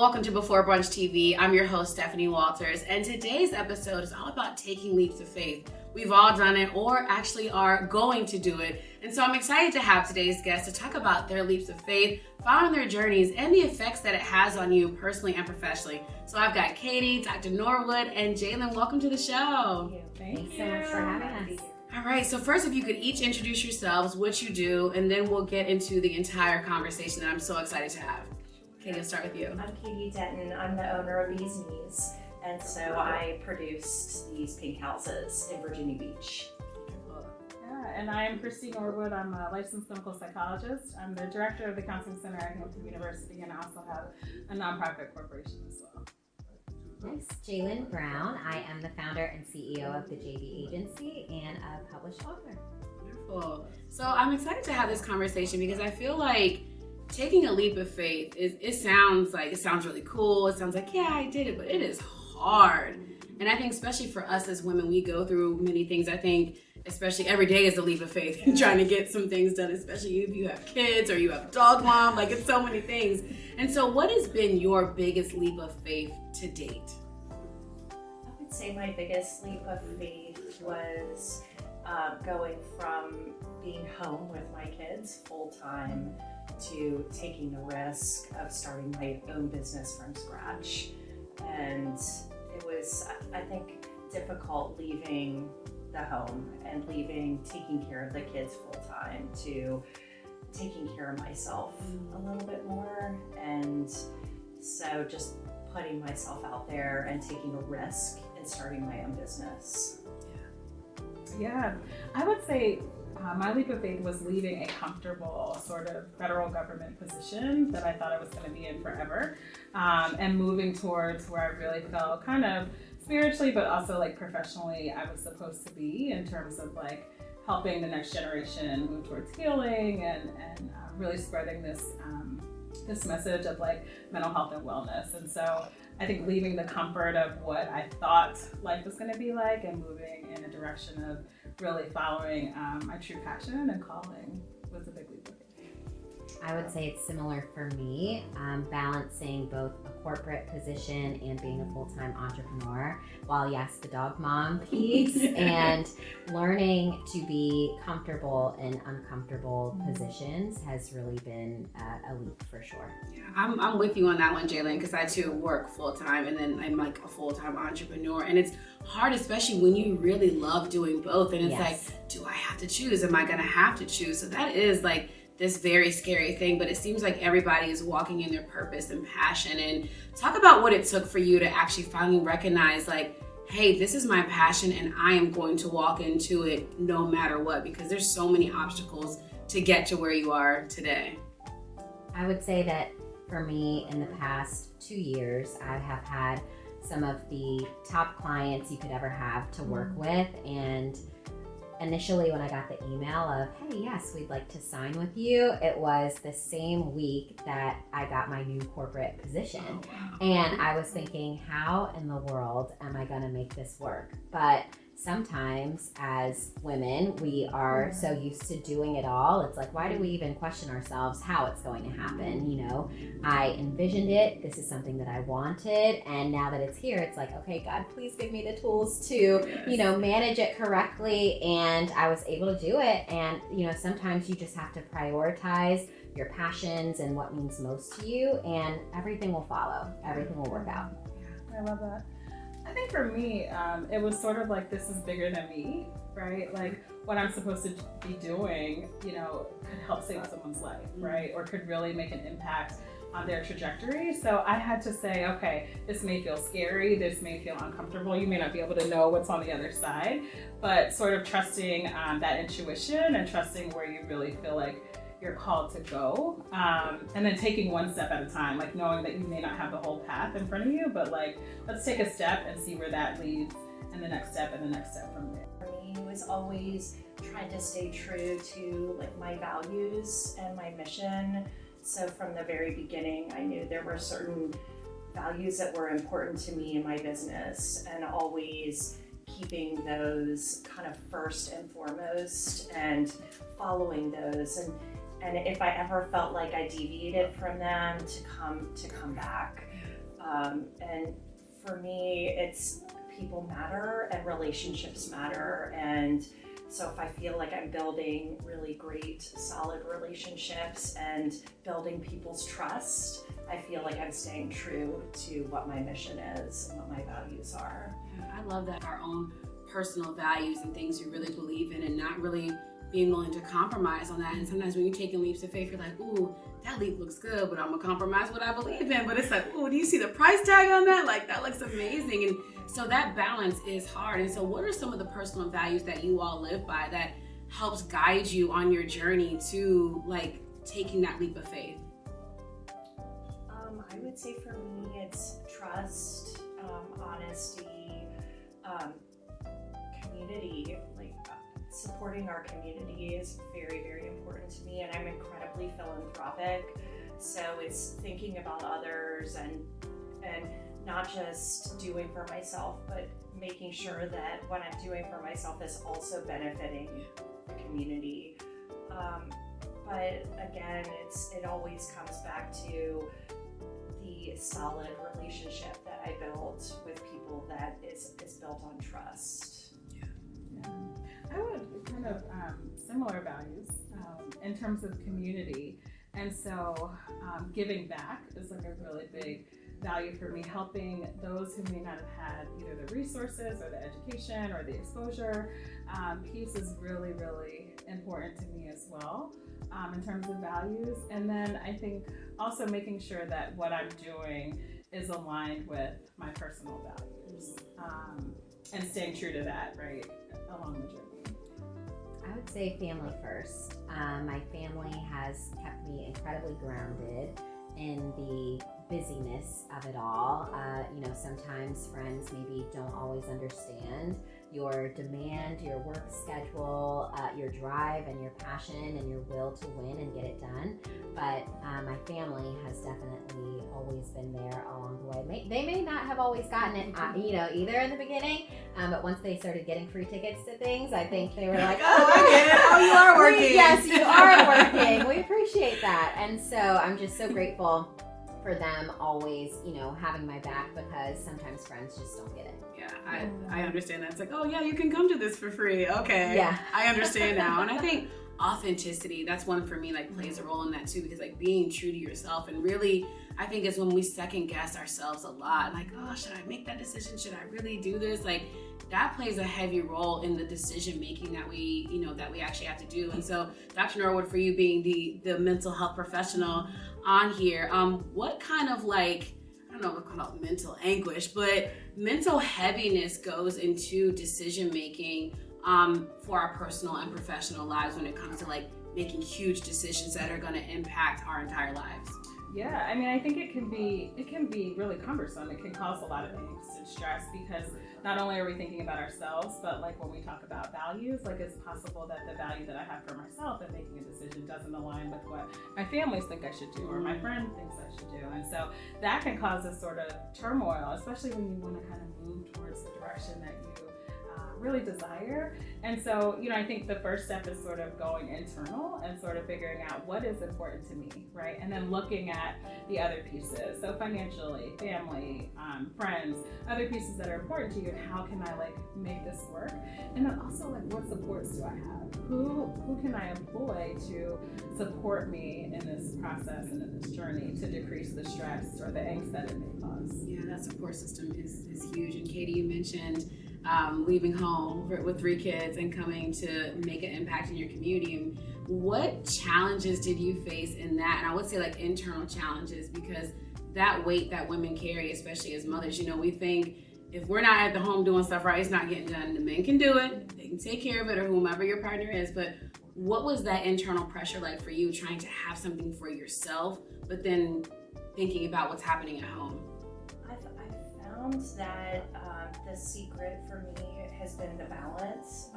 welcome to Before Brunch TV. I'm your host, Stephanie Walters, and today's episode is all about taking leaps of faith. We've all done it or actually are going to do it. And so I'm excited to have today's guest to talk about their leaps of faith, following their journeys, and the effects that it has on you personally and professionally. So I've got Katie, Dr. Norwood, and Jaylyn. Welcome to the show. Thanks so much for having us. All right, so first, if you could each introduce yourselves, what you do, and then we'll get into the entire conversation that I'm so excited to have. Katie, let's start with you. I'm Katie Denton. I'm the owner of Bee's Knees, and so I produced these pink houses in Virginia Beach. Yeah, and I'm Christine Norwood. I'm a licensed clinical psychologist. I'm the director of the Counseling Center at Hamilton University, and I also have a nonprofit corporation as well. Nice. Jaylyn Brown. I am the founder and CEO of the JB Agency and a published author. Wonderful. So I'm excited to have this conversation because I feel like taking a leap of faith it sounds really cool. It sounds like, yeah, I did it, but it is hard. And I think especially for us as women, we go through many things. I think especially every day is a leap of faith in trying to get some things done, especially if you have kids or you have a dog mom, like it's so many things. And so what has been your biggest leap of faith to date? I would say my biggest leap of faith was going from being home with my kids full time to taking the risk of starting my own business from scratch. And it was, I think, difficult leaving the home and taking care of the kids full time to taking care of myself a little bit more. And so just putting myself out there and taking a risk and starting my own business. Yeah, I would say my leap of faith was leaving a comfortable sort of federal government position that I thought I was going to be in forever, and moving towards where I really felt kind of spiritually, but also like professionally, I was supposed to be in terms of like helping the next generation move towards healing and really spreading this message of like mental health and wellness. And so I think leaving the comfort of what I thought life was going to be like and moving in a direction of really following my true passion and calling was a big leap of faith. I would say it's similar for me, balancing both a corporate position and being a full-time entrepreneur, while yes, the dog mom piece, and learning to be comfortable in uncomfortable positions has really been a leap for sure. Yeah, I'm with you on that one, Jaylyn, because I too work full-time and then I'm like a full-time entrepreneur, and it's hard, especially when you really love doing both, and it's like, do I have to choose? Am I gonna have to choose? So that is like this very scary thing, but it seems like everybody is walking in their purpose and passion. And talk about what it took for you to actually finally recognize like, hey, this is my passion and I am going to walk into it no matter what, because there's so many obstacles to get to where you are today. I would say that for me in the past 2 years, I have had some of the top clients you could ever have to work with, and initially when I got the email of, hey, yes, we'd like to sign with you, it was the same week that I got my new corporate position. Oh, wow. And I was thinking, how in the world am I gonna make this work? But sometimes as women, we are so used to doing it all. It's like, why do we even question ourselves how it's going to happen? You know, I envisioned it. This is something that I wanted. And now that it's here, it's like, okay, God, please give me the tools to, you know, manage it correctly. And I was able to do it. And, you know, sometimes you just have to prioritize your passions and what means most to you, and everything will follow. Everything will work out. I love that. I think for me, it was sort of like, this is bigger than me, right? Like what I'm supposed to be doing, you know, could help save someone's life, right? Or could really make an impact on their trajectory. So I had to say, okay, this may feel scary, this may feel uncomfortable, you may not be able to know what's on the other side, but sort of trusting that intuition and trusting where you really feel like you're called to go, and then taking one step at a time, like knowing that you may not have the whole path in front of you, but like, let's take a step and see where that leads, and the next step and the next step from there. For me, it was always trying to stay true to like my values and my mission. So from the very beginning, I knew there were certain values that were important to me in my business, and always keeping those kind of first and foremost and following those. And if I ever felt like I deviated from them, to come back. And for me, it's people matter and relationships matter. And so if I feel like I'm building really great, solid relationships and building people's trust, I feel like I'm staying true to what my mission is and what my values are. Yeah, I love that, our own personal values and things we really believe in, and not really being willing to compromise on that. And sometimes when you're taking leaps of faith, you're like, ooh, that leap looks good, but I'm gonna compromise what I believe in. But it's like, ooh, do you see the price tag on that? Like, that looks amazing. And so that balance is hard. And so what are some of the personal values that you all live by that helps guide you on your journey to like taking that leap of faith? I would say for me, it's trust, honesty, community. Like supporting our community is very, very important to me, and I'm incredibly philanthropic. So it's thinking about others and not just doing for myself, but making sure that what I'm doing for myself is also benefiting the community. But again, it always comes back to the solid relationship that I built with people that is built on trust. Yeah. I would kind of similar values in terms of community. And so giving back is like a really big value for me, helping those who may not have had either the resources or the education or the exposure. Peace is really, really important to me as well in terms of values. And then I think also making sure that what I'm doing is aligned with my personal values and staying true to that, right, along the journey. I would say family first. My family has kept me incredibly grounded in the busyness of it all. Sometimes friends maybe don't always understand your demand, your work schedule, your drive and your passion and your will to win and get it done. But my family has definitely always been there along the way. They may not have always gotten it, either in the beginning, but once they started getting free tickets to things, I think they were like, oh, I get it. Oh, you are working. Yes, you are working. We appreciate that. And so I'm just so grateful for them always, having my back, because sometimes friends just don't get it. Yeah, I understand that. It's like, oh yeah, you can come to this for free. Okay. Yeah. I understand now. And I think authenticity, that's one for me, like plays a role in that too, because like being true to yourself, and really, I think is when we second guess ourselves a lot. Like, oh, should I make that decision? Should I really do this? Like, that plays a heavy role in the decision making that we actually have to do. And so, Dr. Norwood, for you being the mental health professional on here, what kind of like, I don't know what we call it mental anguish, but mental heaviness goes into decision making for our personal and professional lives when it comes to like making huge decisions that are going to impact our entire lives? Yeah, I mean, I think it can be really cumbersome. It can cause a lot of angst and stress, because not only are we thinking about ourselves, but like when we talk about values, like it's possible that the value that I have for myself in making a decision doesn't align with what my families think I should do or my friend thinks I should do. And so that can cause a sort of turmoil, especially when you want to kind of move towards the direction that you really desire. And so, I think the first step is sort of going internal and sort of figuring out what is important to me, right? And then looking at the other pieces. So financially, family, friends, other pieces that are important to you, and how can I like make this work? And then also like what supports do I have? Who can I employ to support me in this process and in this journey to decrease the stress or the angst that it may cause? Yeah, that support system is huge. And Katie, you mentioned leaving home with 3 kids and coming to make an impact in your community. And what challenges did you face in that? And I would say like internal challenges, because that weight that women carry, especially as mothers, we think if we're not at the home doing stuff right, it's not getting done. The men can do it, they can take care of it, or whomever your partner is. But what was that internal pressure like for you, trying to have something for yourself, but then thinking about what's happening at home? I found that the secret for me has been the balance,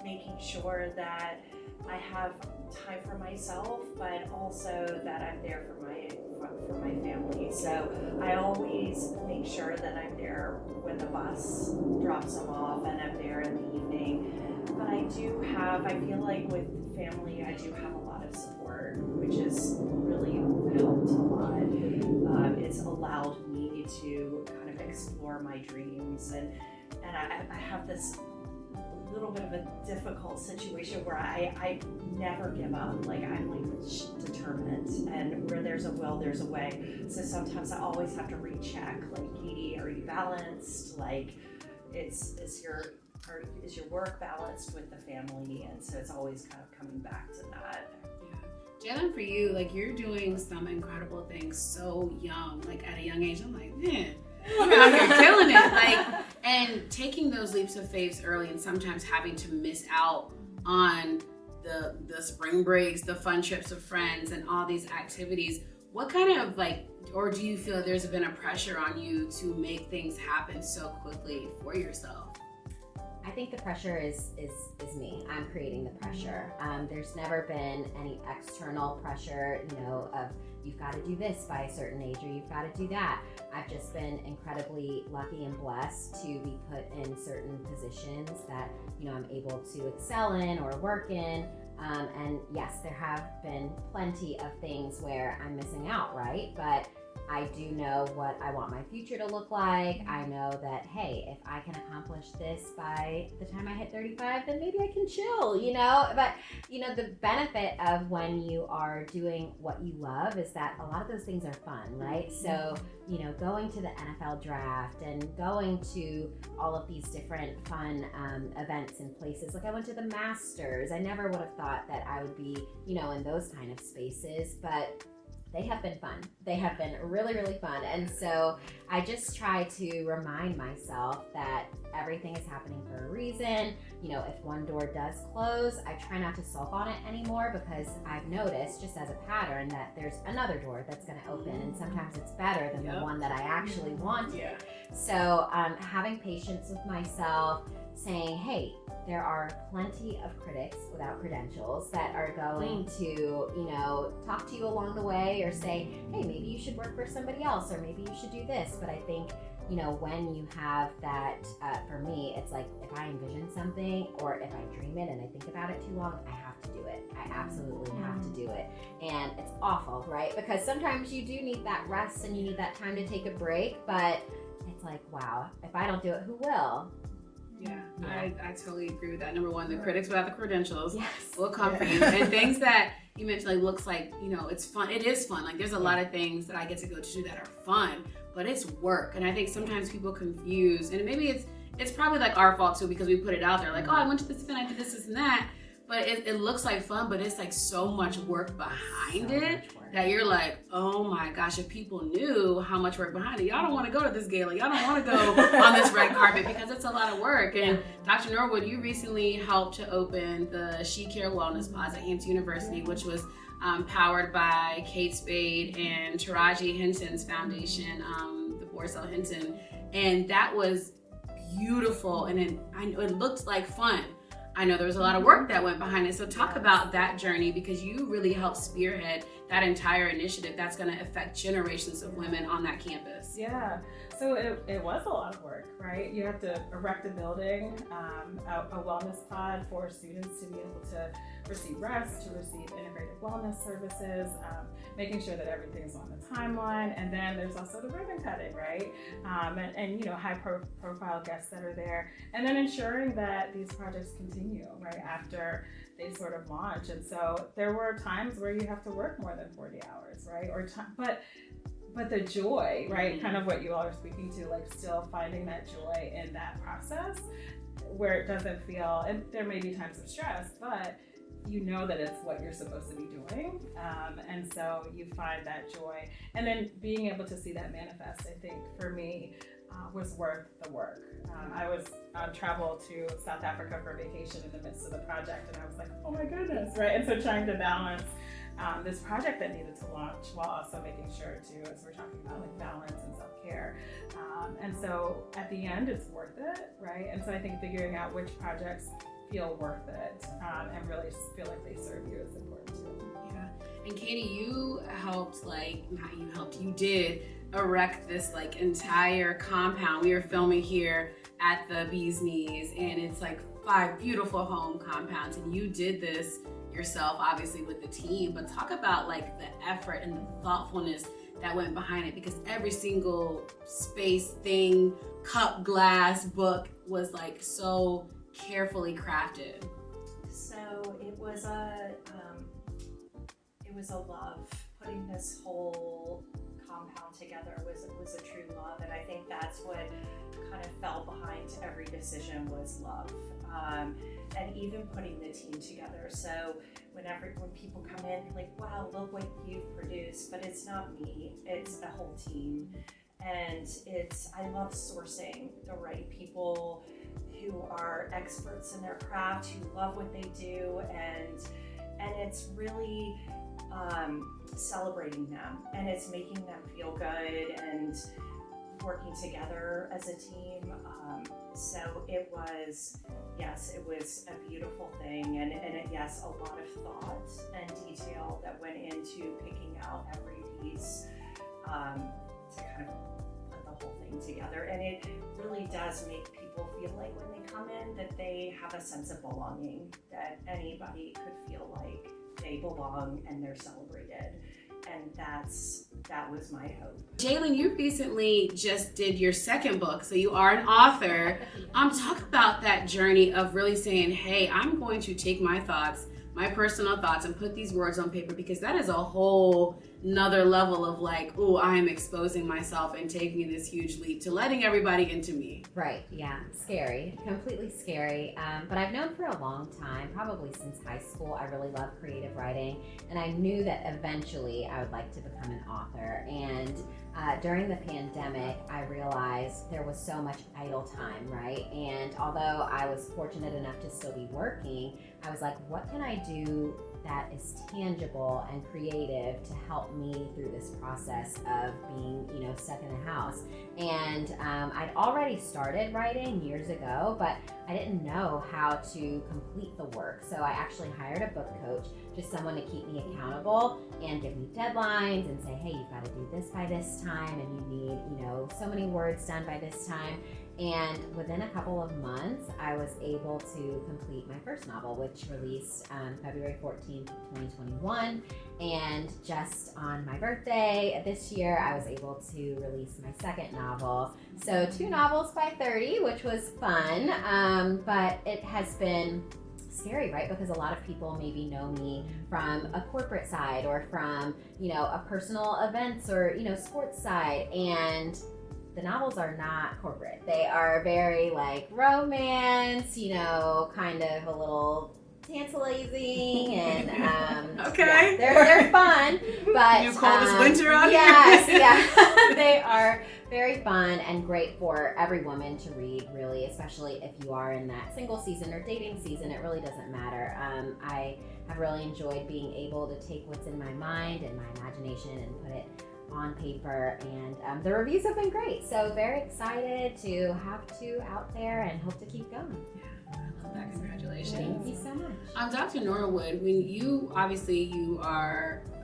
making sure that I have time for myself, but also that I'm there for my family. So I always make sure that I'm there when the bus drops them off, and I'm there in the evening. But I feel like with family, I do have a lot of support, which has really helped a lot. It's allowed me explore my dreams. And I have this little bit of a difficult situation where I never give up. Like I'm like determined, and where there's a will, there's a way. So sometimes I always have to recheck, like, Katie, are you balanced? Like, is your work balanced with the family? And so it's always kind of coming back to that. Yeah. Jaylyn, for you, like, you're doing some incredible things so young, like at a young age. I'm like, man, you're out here killing it. Like, and taking those leaps of faith early, and sometimes having to miss out on the spring breaks, the fun trips with friends, and all these activities. What kind of, like, or do you feel there's been a pressure on you to make things happen so quickly for yourself? I think the pressure is me. I'm creating the pressure. There's never been any external pressure, of you've got to do this by a certain age or you've got to do that. I've just been incredibly lucky and blessed to be put in certain positions that, I'm able to excel in or work in. And yes, there have been plenty of things where I'm missing out, right? But I do know what I want my future to look like. I know that, hey, if I can accomplish this by the time I hit 35, then maybe I can chill, But, the benefit of when you are doing what you love is that a lot of those things are fun, right? So, going to the NFL draft and going to all of these different fun events and places. Like I went to the Masters. I never would have thought that I would be, in those kind of spaces, but they have been fun. They have been really, really fun. And so I just try to remind myself that everything is happening for a reason. If one door does close, I try not to sulk on it anymore, because I've noticed, just as a pattern, that there's another door that's going to open, and sometimes it's better than the one that I actually wanted. Yeah. So having patience with myself, saying, hey, there are plenty of critics without credentials that are going to, talk to you along the way or say, hey, maybe you should work for somebody else, or maybe you should do this. But I think, when you have that, for me, it's like if I envision something or if I dream it and I think about it too long, I have to do it. I absolutely have to do it. And it's awful, right? Because sometimes you do need that rest and you need that time to take a break, but it's like, wow, if I don't do it, who will? Yeah, I totally agree with that. Number one, the critics without the credentials will come for you. And things that you mentioned, like, looks like, it's fun. It is fun. Like, there's a lot of things that I get to go to that are fun, but it's work. And I think sometimes people confuse, and maybe it's probably like our fault too, because we put it out there, like, oh, I went to this event, I did this and that. But it looks like fun, but it's like so much work behind it that you're like, oh my gosh, if people knew how much work behind it, y'all don't want to go to this gala, y'all don't want to go on this red carpet, because it's a lot of work. And Dr. Norwood, you recently helped to open the She Care Wellness Plaza at Hampton University, which was powered by Kate Spade and Taraji Henson's foundation, the Borsell Henson. And that was beautiful, and it looked like fun. I know there was a lot of work that went behind it. So talk about that journey, because you really helped spearhead that entire initiative that's going to affect generations of women on that campus. Yeah, so it was a lot of work, right? You have to erect a building, a wellness pod for students to be able to receive rest, to receive integrated wellness services, making sure that everything's on the timeline. And then there's also the ribbon cutting, right? And high profile guests that are there. And then ensuring that these projects continue, right, after they sort of launch. And so there were times where you have to work more than 40 hours, right? But the joy, right, kind of what you all are speaking to, like still finding that joy in that process where it doesn't feel, and there may be times of stress, but you know that it's what you're supposed to be doing. And so you find that joy. And then being able to see that manifest, I think, for me, was worth the work. I was on travel to South Africa for vacation in the midst of the project, and I was like, oh my goodness, right? And so trying to balance this project that needed to launch while also making sure too, as we're talking about, like balance and self-care. And so at the end, it's worth it, right? And so I think figuring out which projects feel worth it and really feel like they serve you is important too. Yeah. And Katie, you did erect this like entire compound. We were filming here at the Bee's Knees, and it's like 5 beautiful home compounds, and you did this yourself, obviously with the team. But talk about like the effort and the thoughtfulness that went behind it, because every single space, thing, cup, glass, book was like so carefully crafted. So it was a love. Putting this whole compound together was a true love, and I think that's what kind of fell behind every decision was love. And even putting the team together. So when people come in, like, wow, look what you've produced, but it's not me, it's a whole team. And I love sourcing the right people who are experts in their craft, who love what they do, and it's really celebrating them, and it's making them feel good and working together as a team. So it was a beautiful thing, and yes, a lot of thought and detail that went into picking out every piece to kind of put the whole thing together. And it really does make people feel like when they come in that they have a sense of belonging, that anybody could feel like they belong and they're celebrated. And that was my hope. Jaylyn, you recently just did your second book, so you are an author. Talk about that journey of really saying, hey, I'm going to take my thoughts, my personal thoughts, and put these words on paper, because that is a whole another level of like, oh, I am exposing myself and taking this huge leap to letting everybody into me. Right, yeah, scary, completely scary. But I've known for a long time, probably since high school, I really love creative writing, and I knew that eventually I would like to become an author. And during the pandemic, I realized there was so much idle time, right? And although I was fortunate enough to still be working, I was like, what can I do that is tangible and creative to help me through this process of being, stuck in a house? And I'd already started writing years ago, but I didn't know how to complete the work. So I actually hired a book coach, just someone to keep me accountable and give me deadlines and say, hey, you've got to do this by this time, and you need, so many words done by this time. And within a couple of months, I was able to complete my first novel, which released February 14th, 2021. And just on my birthday this year, I was able to release my second novel. So 2 novels by 30, which was fun, but it has been scary, right? Because a lot of people maybe know me from a corporate side or from, a personal events or, sports side. And the novels are not corporate. They are very like romance, kind of a little tantalizing, and okay, they're fun. But you call this winter out yes, here? yeah, they are very fun and great for every woman to read, really, especially if you are in that single season or dating season. It really doesn't matter. I have really enjoyed being able to take what's in my mind and my imagination and put it on paper, and the reviews have been great. So very excited to have 2 out there and hope to keep going. Yeah, I love that. Congratulations. Thank you so much. Dr. Norwood, when you are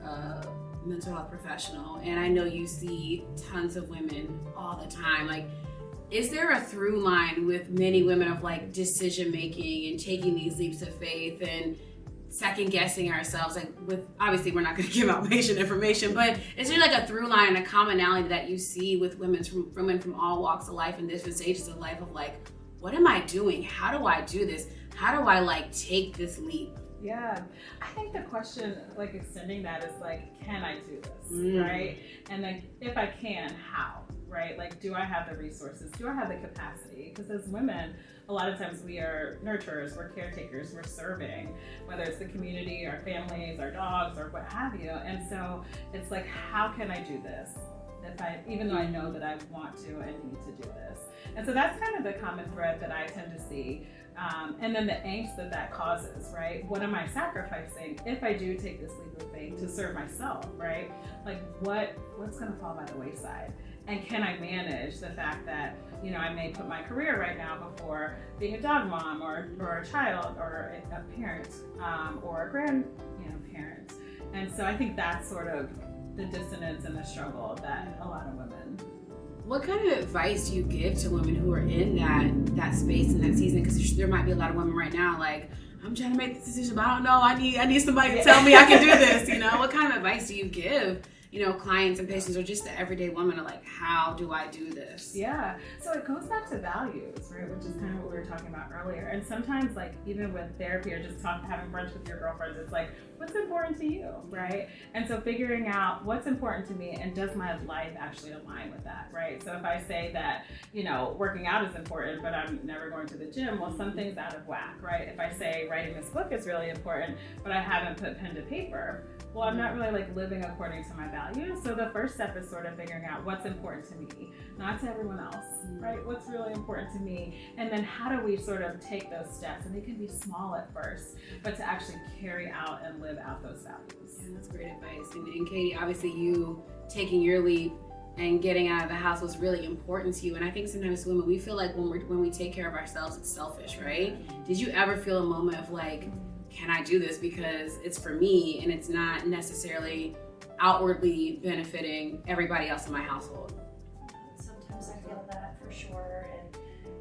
a mental health professional, and I know you see tons of women all the time, like, is there a through line with many women of like decision making and taking these leaps of faith and second guessing ourselves? Like, with, obviously we're not going to give out patient information, but is there like a through line, a commonality that you see with women from all walks of life and different stages of life of like, what am I doing? How do I do this? How do I like take this leap? Yeah, I think the question, like extending that, is like, can I do this, right? And then if I can, how, right? Like, do I have the resources? Do I have the capacity? Because as women, a lot of times we are nurturers, we're caretakers, we're serving, whether it's the community, our families, our dogs, or what have you. And so it's like, how can I do this? Even though I know that I want to and need to do this. And so that's kind of the common thread that I tend to see. And then the angst that causes, right? What am I sacrificing if I do take this leap of faith to serve myself, right? Like, what's going to fall by the wayside? And can I manage the fact that, I may put my career right now before being a dog mom or a child or a parent or a grandparent. And so I think that's sort of the dissonance and the struggle that a lot of women. What kind of advice do you give to women who are in that space in that season? Because there might be a lot of women right now like, I'm trying to make this decision, but I don't know. I need somebody to tell me I can do this. What kind of advice do you give clients and patients or just the everyday woman are like, how do I do this? Yeah. So it goes back to values, right? Which is kind of what we were talking about earlier. And sometimes, like, even with therapy or just having brunch with your girlfriends, it's like, what's important to you, right? And so figuring out what's important to me and does my life actually align with that, right? So if I say that, working out is important, but I'm never going to the gym, well, something's out of whack, right? If I say writing this book is really important, but I haven't put pen to paper, well, I'm not really like living according to my values. So the first step is sort of figuring out what's important to me, not to everyone else, right? What's really important to me. And then how do we sort of take those steps? And they can be small at first, but to actually carry out and live out those values. Yeah, that's great advice. And Katie, obviously you taking your leap and getting out of the house was really important to you. And I think sometimes women, we feel like when we take care of ourselves, it's selfish, right? Did you ever feel a moment of like, can I do this because it's for me and it's not necessarily outwardly benefiting everybody else in my household? Sometimes I feel that for sure,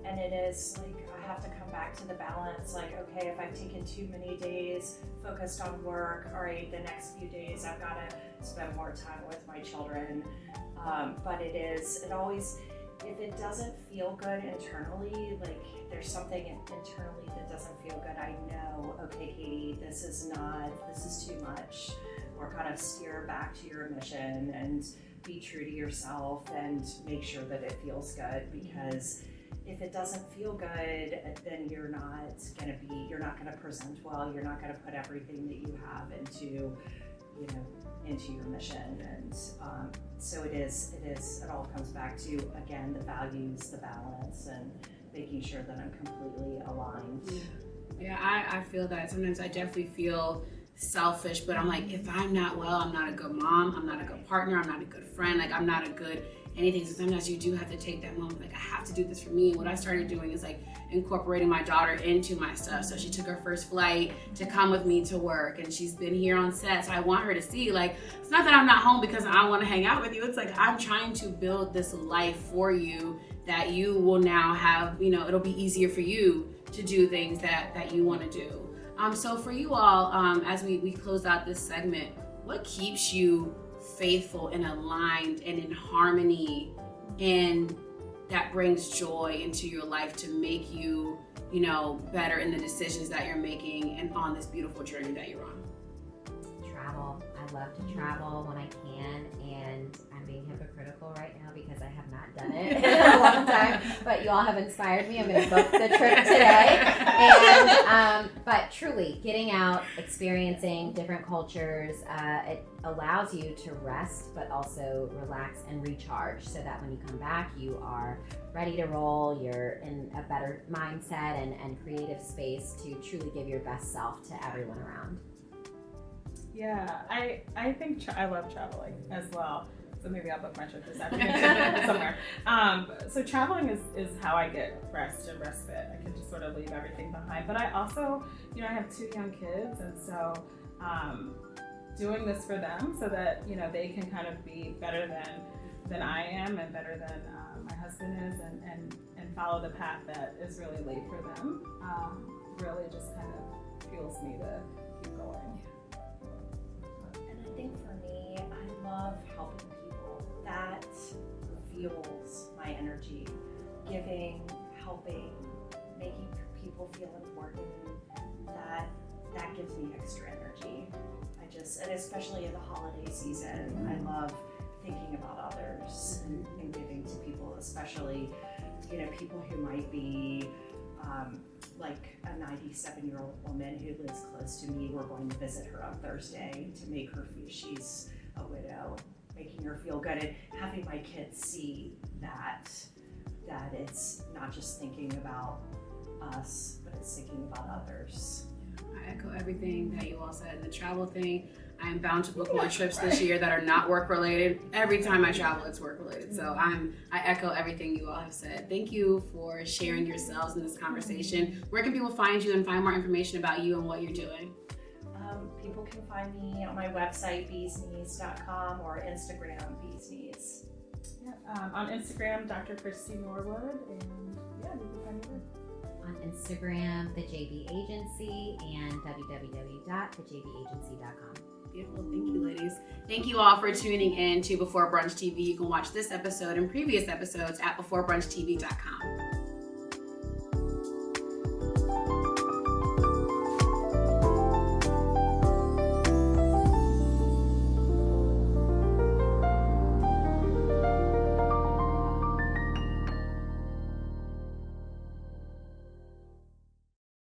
and it is like I have to come back to the balance. Like, okay, if I've taken too many days focused on work, all right, the next few days I've got to spend more time with my children. But it always, if it doesn't feel good internally, like there's something internally that doesn't feel good, I know, okay, Katie, this is too much. Or kind of steer back to your mission and be true to yourself and make sure that it feels good, because if it doesn't feel good, then you're not gonna present well, you're not gonna put everything that you have into your mission. And so it all comes back to, again, the values, the balance, and making sure that I'm completely aligned. Yeah, I feel that. Sometimes I definitely feel selfish, but I'm like, if I'm not well, I'm not a good mom, I'm not a good partner, I'm not a good friend, like I'm not a good anything. So sometimes you do have to take that moment, like I have to do this for me. And what I started doing is like incorporating my daughter into my stuff. So she took her first flight to come with me to work, and she's been here on set. So I want her to see, like, it's not that I'm not home because I want to hang out with you. It's like I'm trying to build this life for you that you will now have, it'll be easier for you to do things that you want to do. So for you all, as we close out this segment, what keeps you faithful and aligned and in harmony, and that brings joy into your life to make you, better in the decisions that you're making and on this beautiful journey that you're on? Travel. I love to travel when I can, and I'm being hypocritical right now because I have not done it in a long time, but you all have inspired me. I'm going to book the trip today. And but truly, getting out, experiencing different cultures, it allows you to rest, but also relax and recharge, so that when you come back, you are ready to roll, you're in a better mindset and creative space to truly give your best self to everyone around. Yeah, I think I love traveling as well. So maybe I'll book my trip this afternoon somewhere. So traveling is how I get rest and respite. I can just sort of leave everything behind. But I also, I have 2 young kids, and so doing this for them so that, they can kind of be better than I am and better than my husband is, and follow the path that is really laid for them, really just kind of fuels me to keep going. And I think for me, I love helping people. That fuels my energy. Giving, helping, making people feel important, that gives me extra energy. And especially in the holiday season, I love thinking about others and giving to people, especially, people who might be like a 97-year-old woman who lives close to me. We're going to visit her on Thursday to make her feel she's a widow, making her feel good, and having my kids see that it's not just thinking about us, but it's thinking about others. I echo everything that you all said. The travel thing, I am bound to book more trips this year that are not work related. Every time I travel, it's work related. So I echo everything you all have said. Thank you for sharing yourselves in this conversation. Where can people find you and find more information about you and what you're doing? People can find me on my website, beesknees.com, or Instagram, beesknees. Yeah, on Instagram, Dr. Christy Norwood, and yeah, you can find me there. on Instagram, The JB Agency, and www.thejbagency.com. Beautiful. Thank you, ladies. Thank you all for tuning in to Before Brunch TV. You can watch this episode and previous episodes at beforebrunchtv.com.